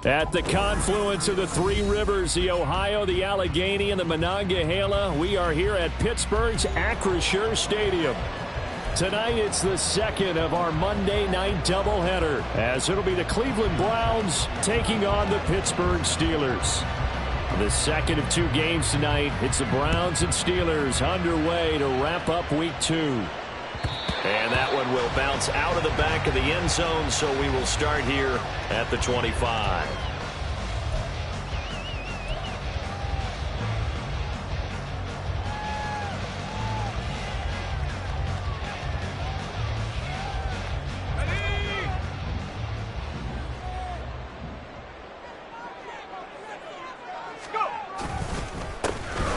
At the confluence of the three rivers, the Ohio, the Allegheny, and the Monongahela, we are here at Pittsburgh's Acrisure Stadium. Tonight, it's the second of our Monday night doubleheader, as it'll be the Cleveland Browns taking on the Pittsburgh Steelers. The second of two games tonight, it's the Browns and Steelers underway to wrap up Week 2. And that one will bounce out of the back of the end zone, so we will start here at the 25.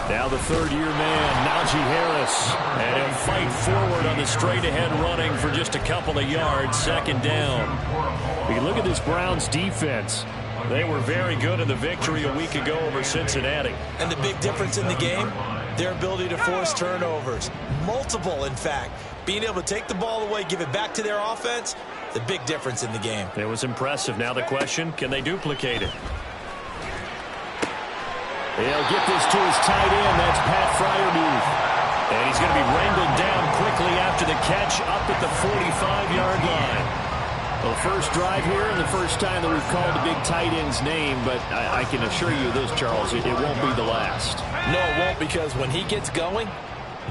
Now the third-year man, Najee Harris, and he'll fight forward on the straight-ahead running for just a couple of yards, second down. We look at this Browns defense. They were very good in the victory a week ago over Cincinnati. And the big difference in the game, their ability to force turnovers. Multiple, in fact. Being able to take the ball away, give it back to their offense, the big difference in the game. It was impressive. Now the question, can they duplicate it? He'll get this to his tight end. That's Pat Freiermuth. And he's going to be wrangled down quickly after the catch up at the 45-yard line. Well, first drive here and the first time that we've called a big tight end's name, but I can assure you this, Charles, it won't be the last. No, it won't, because when he gets going,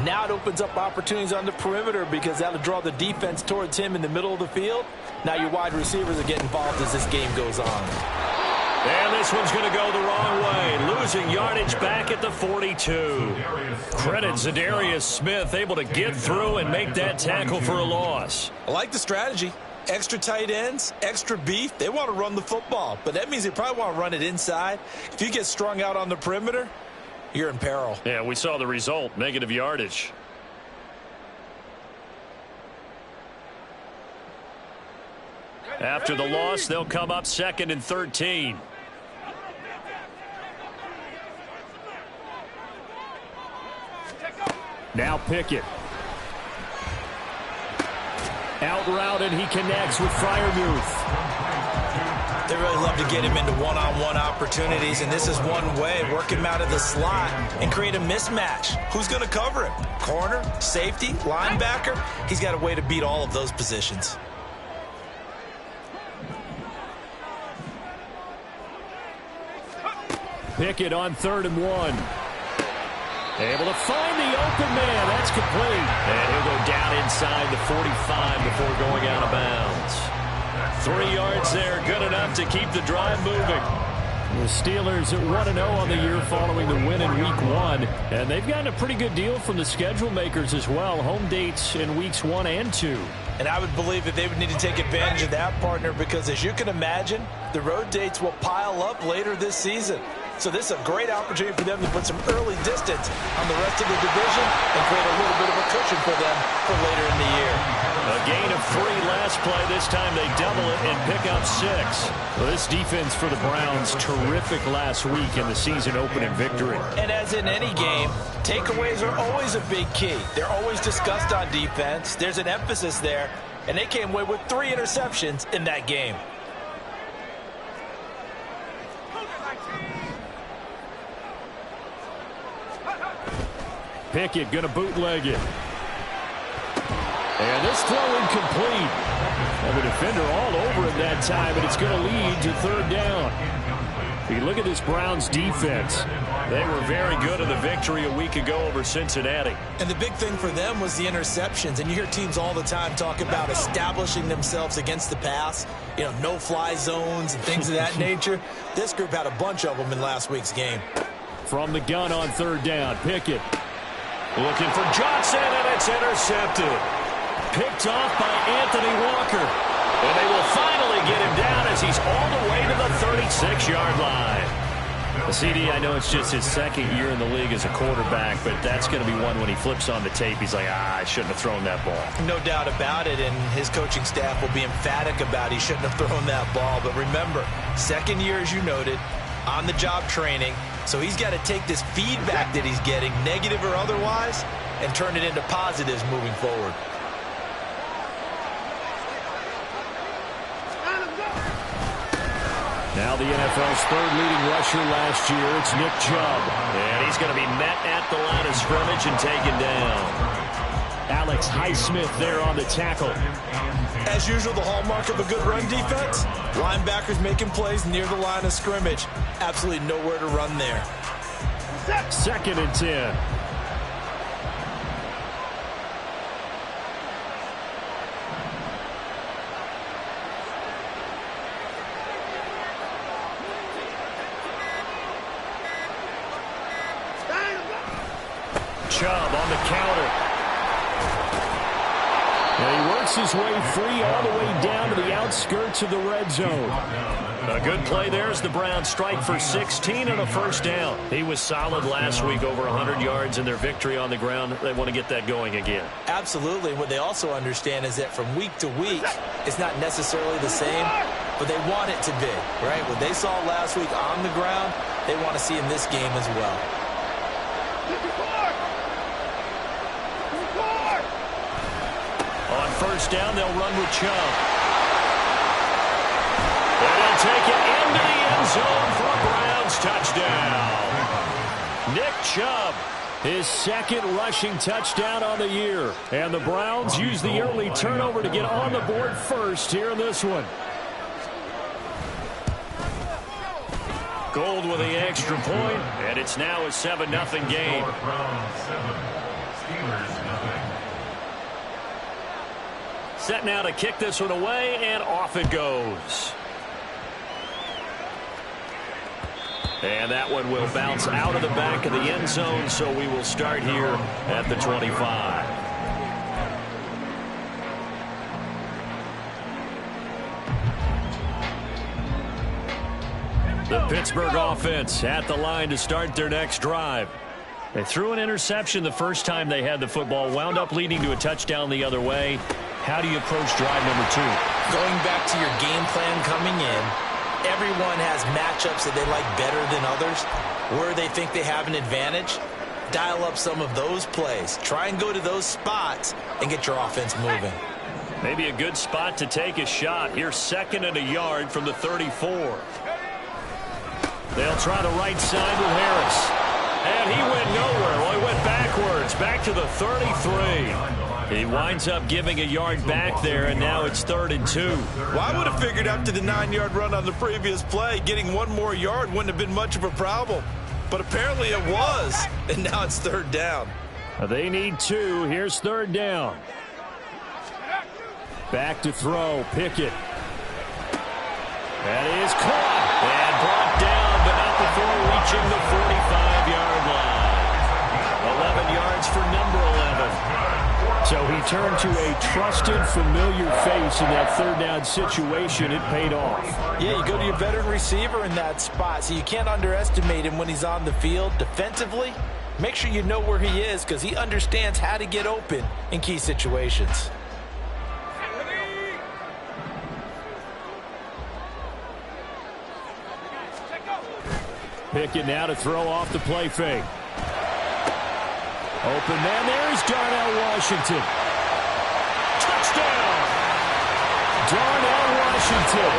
now it opens up opportunities on the perimeter because that'll draw the defense towards him in the middle of the field. Now your wide receivers will get involved as this game goes on. And this one's going to go the wrong way. Losing yardage back at the 42. Credit Zadarius Smith, able to get through and make that tackle for a loss. I like the strategy. Extra tight ends, extra beef. They want to run the football, but that means they probably want to run it inside. If you get strung out on the perimeter, you're in peril. Yeah, we saw the result, negative yardage. After the loss, they'll come up second and 13. Now Pickett. Out route, and he connects with Freiermuth. They really love to get him into one-on-one opportunities, and this is one way. Work him out of the slot and create a mismatch. Who's going to cover him? Corner, safety, linebacker? He's got a way to beat all of those positions. Pickett on 3rd and 1. Able to find the open man. That's complete. And he'll go down inside the 45 before going out of bounds. 3 yards there, good enough to keep the drive moving. The Steelers at 1-0 on the year following the win in Week 1. And they've gotten a pretty good deal from the schedule makers as well. Home dates in Weeks 1 and 2. And I would believe that they would need to take advantage of that, partner, because as you can imagine, the road dates will pile up later this season. So this is a great opportunity for them to put some early distance on the rest of the division and create a little bit of a cushion for them for later in the year. A gain of 3 last play. This time they double it and pick up 6. Well, this defense for the Browns, terrific last week in the season-opening victory. And as in any game, takeaways are always a big key. They're always discussed on defense. There's an emphasis there, and they came away with 3 interceptions in that game. Pickett going to bootleg it. And this throw incomplete. And the defender all over it that time, and it's going to lead to 3rd down. You look at this Browns defense. They were very good in the victory a week ago over Cincinnati. And the big thing for them was the interceptions. And you hear teams all the time talk about establishing themselves against the pass, no-fly zones and things of that nature. This group had a bunch of them in last week's game. From the gun on third down, Pickett. Looking for Johnson, and it's intercepted. Picked off by Anthony Walker. And they will finally get him down as he's all the way to the 36-yard line. CD, I know it's just his second year in the league as a quarterback, but that's going to be one when he flips on the tape. He's like, I shouldn't have thrown that ball. No doubt about it, and his coaching staff will be emphatic about he shouldn't have thrown that ball. But remember, second year, as you noted, on-the-job training, so he's got to take this feedback that he's getting, negative or otherwise, and turn it into positives moving forward. Now the NFL's third leading rusher last year, it's Nick Chubb. And he's going to be met at the line of scrimmage and taken down. Alex Highsmith there on the tackle. As usual, the hallmark of a good run defense, linebackers making plays near the line of scrimmage. Absolutely nowhere to run there. 2nd and 10. Chubb on the counter. And he works his way free all the way down to the outskirts of the red zone. A good play there as the Browns strike for 16 and a first down. He was solid last week, over 100 yards in their victory on the ground. They want to get that going again. Absolutely. What they also understand is that from week to week, it's not necessarily the same, but they want it to be, right? What they saw last week on the ground, they want to see in this game as well. On first down, they'll run with Chubb. And he'll take it into the end zone for a Browns touchdown. Nick Chubb, his second rushing touchdown on the year. And the Browns use the early turnover to get on the board first here in this one. Gold with the extra point, and it's now a 7-0 game. Set now to kick this one away, and off it goes. And that one will bounce out of the back of the end zone, so we will start here at the 25. The Pittsburgh offense at the line to start their next drive. They threw an interception the first time they had the football, wound up leading to a touchdown the other way. How do you approach drive number 2? Going back to your game plan coming in, everyone has matchups that they like better than others. Where they think they have an advantage, dial up some of those plays. Try and go to those spots and get your offense moving. Maybe a good spot to take a shot. Here's 2nd and a yard from the 34. They'll try the right side with Harris. And he went nowhere. Well, he went backwards, back to the 33. He winds up giving a yard back there, and now it's 3rd and 2. Well, I would have figured after the 9-yard run on the previous play, getting one more yard wouldn't have been much of a problem. But apparently it was, and now it's 3rd down. They need 2. Here's 3rd down. Back to throw, Pickett. That is caught and brought down, but not before reaching the 45-yard line. 11 yards for number 11. So he turned to a trusted, familiar face in that 3rd down situation. It paid off. Yeah, you go to your veteran receiver in that spot, so you can't underestimate him when he's on the field defensively. Make sure you know where he is because he understands how to get open in key situations. Pickett now to throw off the play fake. Open man, there's Darnell Washington. Touchdown! Darnell Washington,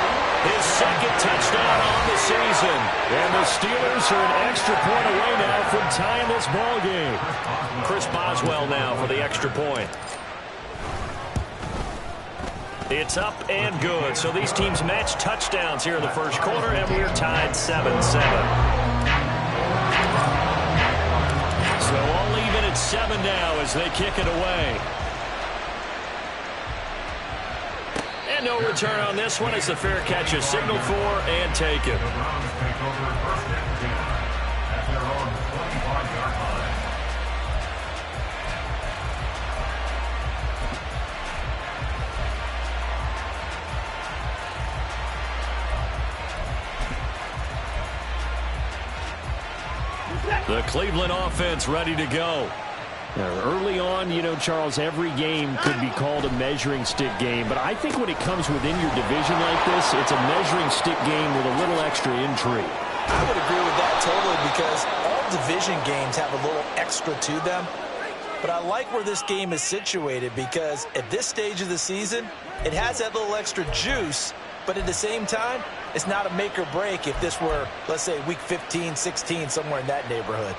his 2nd touchdown on the season. And the Steelers are an extra point away now from tying this ball game. Chris Boswell now for the extra point. It's up and good. So these teams match touchdowns here in the first quarter, and we're tied 7-7. 7 now as they kick it away. And no return on this one. It's a fair catch, a signal for and taken. The Cleveland offense ready to go. Now, early on, you know, Charles, every game could be called a measuring stick game. But I think when it comes within your division like this, it's a measuring stick game with a little extra intrigue. I would agree with that totally because all division games have a little extra to them. But I like where this game is situated because at this stage of the season, it has that little extra juice. But at the same time, it's not a make or break if this were, let's say, week 15, 16, somewhere in that neighborhood.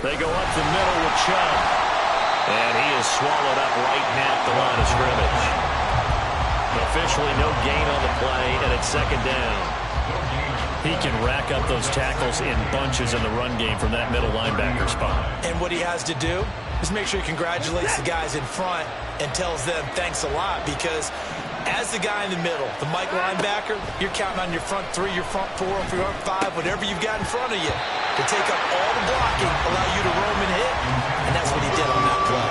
They go up the middle with Chubb. And he is swallowed up right at the line of scrimmage. Officially no gain on the play, and it's second down. He can rack up those tackles in bunches in the run game from that middle linebacker spot. And what he has to do is make sure he congratulates the guys in front and tells them thanks a lot because as the guy in the middle, the Mike linebacker, you're counting on your front three, your front four, your front five, whatever you've got in front of you to take up all the blocking, allow you to roam and hit, and that's what he did on that play.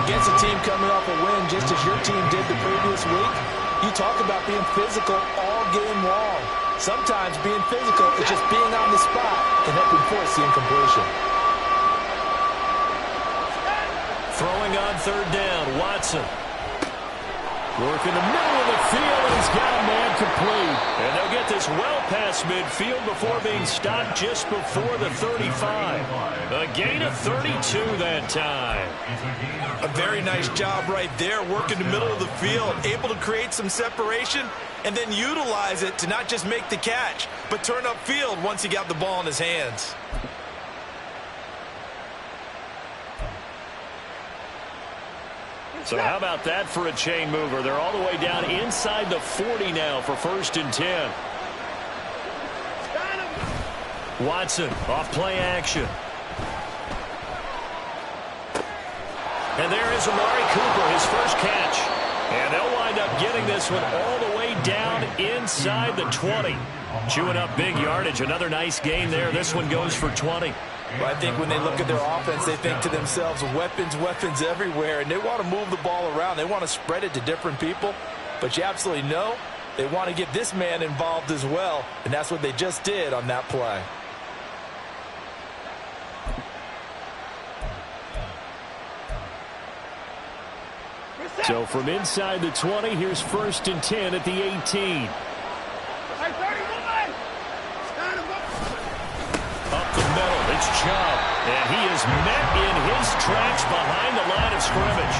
Against a team coming off a win just as your team did the previous week, you talk about being physical all game long. Sometimes being physical is just being on the spot and helping force the incompletion. Throwing on third down, Watson. Working the middle of the field, and he's got a man complete. And they'll get this well past midfield before being stopped just before the 35. A gain of 32 that time. A very nice job right there, working the middle of the field, able to create some separation, and then utilize it to not just make the catch, but turn upfield once he got the ball in his hands. So how about that for a chain mover? They're all the way down inside the 40 now for 1st and 10. Watson off play action. And there is Amari Cooper, his first catch. And they'll wind up getting this one all the way down inside the 20. Chewing up big yardage. Another nice gain there. This one goes for 20. Well, I think when they look at their offense, they think to themselves, weapons, weapons everywhere, and they want to move the ball around. They want to spread it to different people, but you absolutely know they want to get this man involved as well, and that's what they just did on that play. So from inside the 20, here's 1st and 10 at the 18. Up the middle, it's Chubb. And he is met in his tracks behind the line of scrimmage.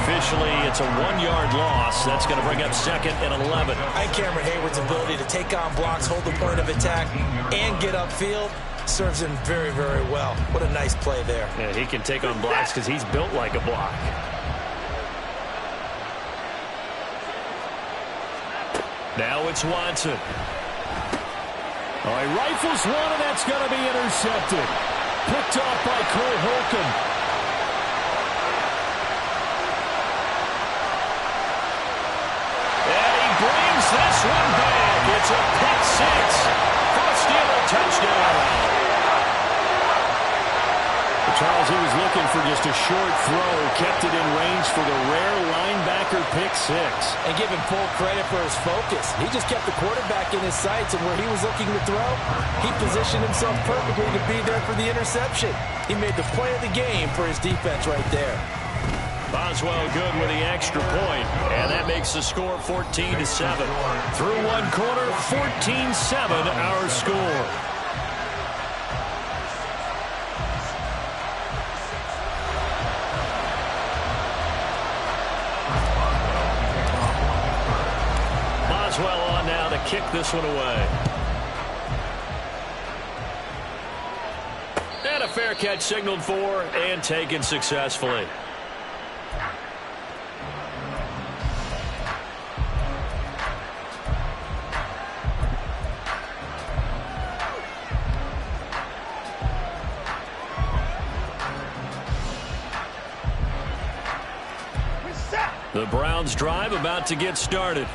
Officially, it's a 1-yard loss. That's going to bring up 2nd and 11. And Cameron Hayward's ability to take on blocks, hold the point of attack, and get upfield serves him very, very well. What a nice play there. Yeah, he can take on blocks because he's built like a block. Now it's Watson. Oh, he rifles one, and that's going to be intercepted. Picked off by Cole Holcomb. And he brings this one back. It's a pick six for a Steeler touchdown. Charles, he was looking for just a short throw, kept it in range for the rare linebacker pick six. And give him full credit for his focus. He just kept the quarterback in his sights, and where he was looking to throw, he positioned himself perfectly to be there for the interception. He made the play of the game for his defense right there. Boswell good with the extra point, and that makes the score 14-7. Through one quarter, 14-7 our score. Boswell on now to kick this one away. And a fair catch signaled for and taken successfully. The Browns drive about to get started.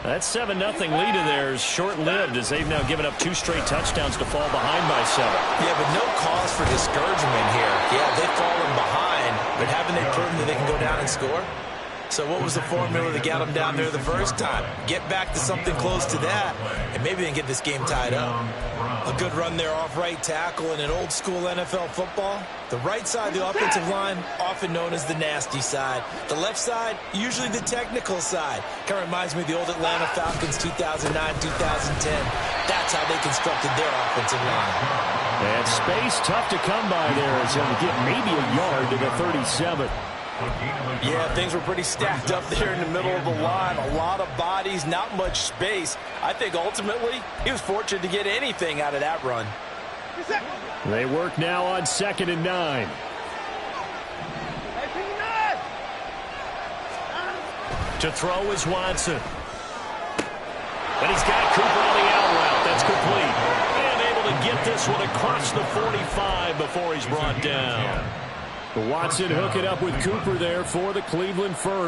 That 7-0 lead of theirs short-lived as they've now given up 2 straight touchdowns to fall behind by 7. Yeah, but no cause for discouragement here. Yeah, they've fallen behind, but haven't they proven that they can go down and score? So what was the formula to get them down there the first time? Get back to something close to that, and maybe they can get this game tied up. A good run there off right tackle in an old-school NFL football. The right side of the offensive line, often known as the nasty side. The left side, usually the technical side. Kind of reminds me of the old Atlanta Falcons 2009-2010. That's how they constructed their offensive line. And space tough to come by there as he'll get maybe a yard to the 37. Yeah, things were pretty stacked up there in the middle of the line. A lot of bodies, not much space. I think ultimately he was fortunate to get anything out of that run. They work now on 2nd and 9. To throw is Watson. And he's got Cooper on the out route. That's complete. And able to get this one across the 45 before he's brought down. Watson hooking up with Cooper there for the Cleveland first.